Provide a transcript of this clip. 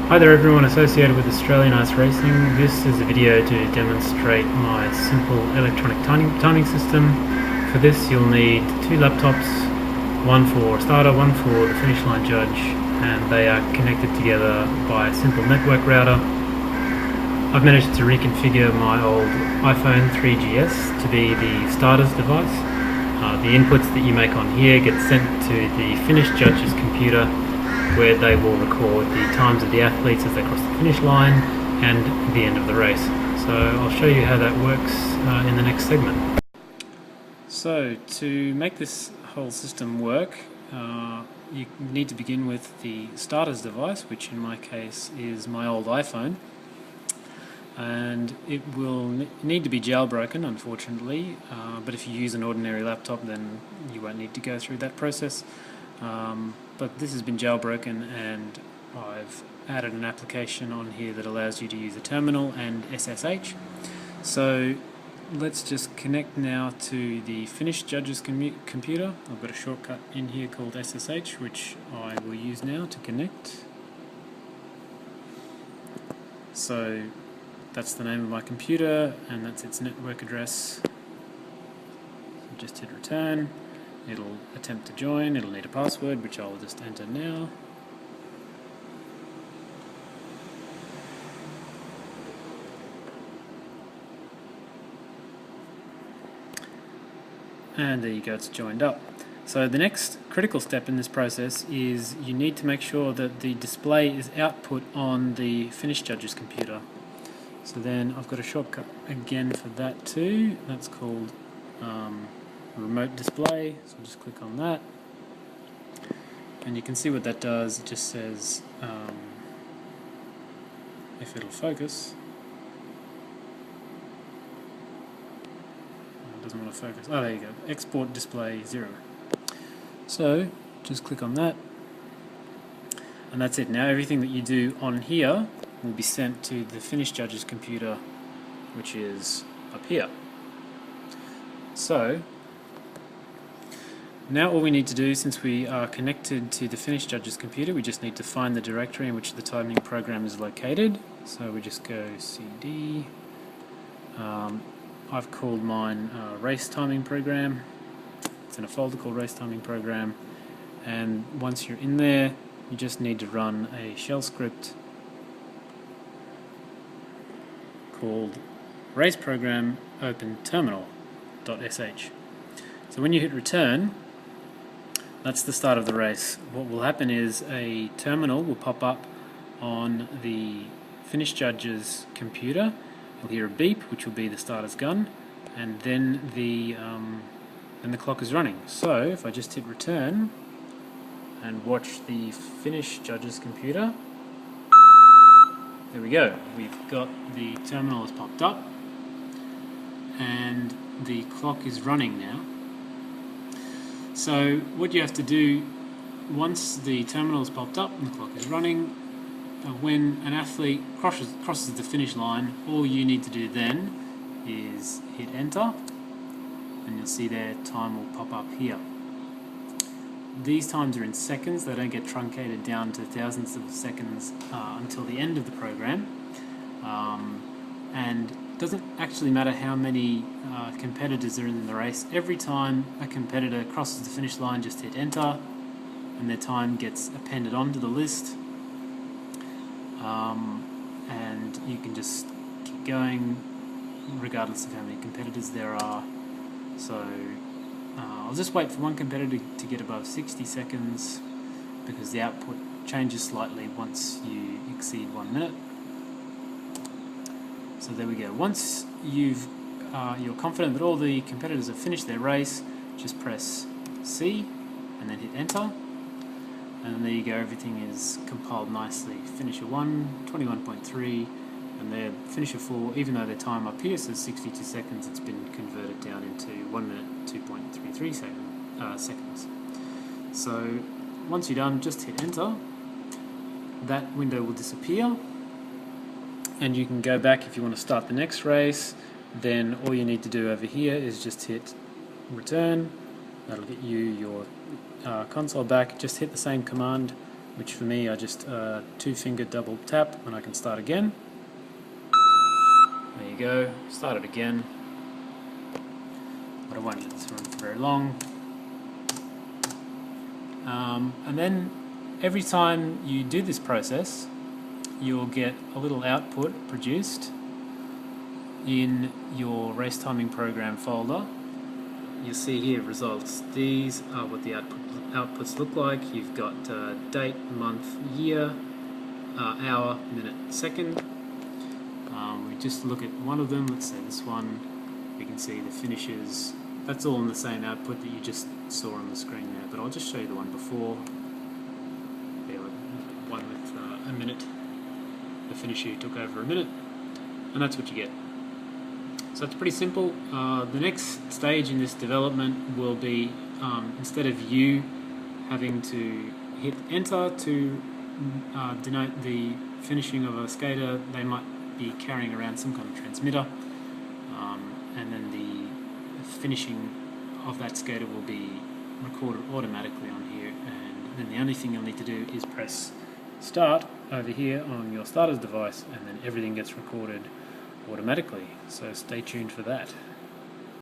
Hi there everyone associated with Australian Ice Racing. This is a video to demonstrate my simple electronic timing system. For this you'll need two laptops, one for starter, one for the finish line judge, and they are connected together by a simple network router. I've managed to reconfigure my old iPhone 3GS to be the starter's device. The inputs that you make on here get sent to the finish judge's computer, where they will record the times of the athletes as they cross the finish line and the end of the race. So I'll show you how that works in the next segment. So to make this whole system work, you need to begin with the starter's device, which in my case is my old iPhone. And it will need to be jailbroken, unfortunately, but if you use an ordinary laptop then you won't need to go through that process. But this has been jailbroken, and I've added an application on here that allows you to use a terminal and SSH. So let's just connect now to the finish judge's computer. I've got a shortcut in here called SSH, which I will use now to connect. So that's the name of my computer and that's its network address. Just hit return. It'll attempt to join. It'll need a password, which I'll just enter now. And there you go, it's joined up. So the next critical step in this process is you need to make sure that the display is output on the finish judge's computer. So then I've got a shortcut again for that too. That's called remote display, so I'll just click on that, and you can see what that does. It just says if it'll focus. It doesn't want to focus. Oh, there you go. Export display 0. So just click on that, and that's it. Now everything that you do on here will be sent to the finish judge's computer, which is up here. So now all we need to do, since we are connected to the finish judge's computer, we just need to find the directory in which the timing program is located. So we just go CD. I've called mine race timing program. It's in a folder called race timing program, and once you're in there you just need to run a shell script called race program open terminal.sh. So when you hit return, that's the start of the race. What will happen is a terminal will pop up on the finish judge's computer. You'll hear a beep, which will be the starter's gun, and then the clock is running. So if I just hit return and watch the finish judge's computer, there we go. We've got the terminal has popped up and the clock is running now. So what you have to do, once the terminal has popped up and the clock is running, when an athlete crosses the finish line, all you need to do then is hit enter, and you'll see their time will pop up here. These times are in seconds. They don't get truncated down to thousandths of seconds until the end of the program, and it doesn't actually matter how many competitors are in the race. Every time a competitor crosses the finish line, just hit enter and their time gets appended onto the list, and you can just keep going regardless of how many competitors there are. So I'll just wait for one competitor to get above 60 seconds because the output changes slightly once you exceed 1 minute. So there we go. Once you're confident that all the competitors have finished their race, just press C and then hit enter, and there you go, everything is compiled nicely. Finisher 1, 21.3, and their finisher 4, even though their time up here says 62 seconds, it's been converted down into 1 minute 2.33 seconds. So once you're done, just hit enter. That window will disappear, and you can go back if you want to start the next race. Then all you need to do over here is just hit return. That'll get you your console back. Just hit the same command which for me I just two-finger double tap and I can start again. There you go, start it again. But I won't let this run for very long. And then every time you do this process, you'll get a little output produced in your race timing program folder. You'll see here results. These are what the outputs look like. You've got date, month, year, hour, minute, second. We just look at one of them. Let's say this one. We can see the finishes. That's all in the same output that you just saw on the screen there. But I'll just show you the one before. Yeah, one with a minute. The finisher took over a minute, and that's what you get. So it's pretty simple. The next stage in this development will be instead of you having to hit enter to denote the finishing of a skater, they might be carrying around some kind of transmitter, and then the finishing of that skater will be recorded automatically on here, and then the only thing you'll need to do is press start over here on your starter's device, and then everything gets recorded automatically. So stay tuned for that.